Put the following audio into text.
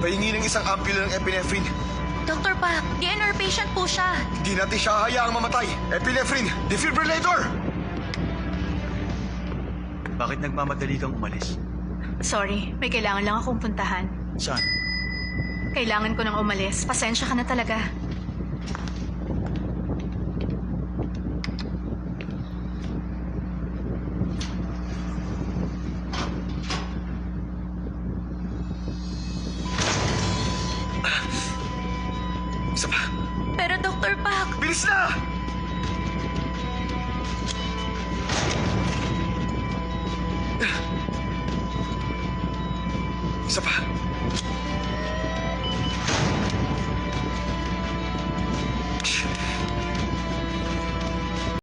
Pahingi ng isang ampule ng epinephrine. Dr. Pak, DNR patient po siya. Hindi natin siya hayaang mamatay. Epinephrine! Defibrillator! Bakit nagmamadali kang umalis? Sorry, may kailangan lang akong puntahan. Saan? Kailangan ko nang umalis. Pasensya ka na talaga.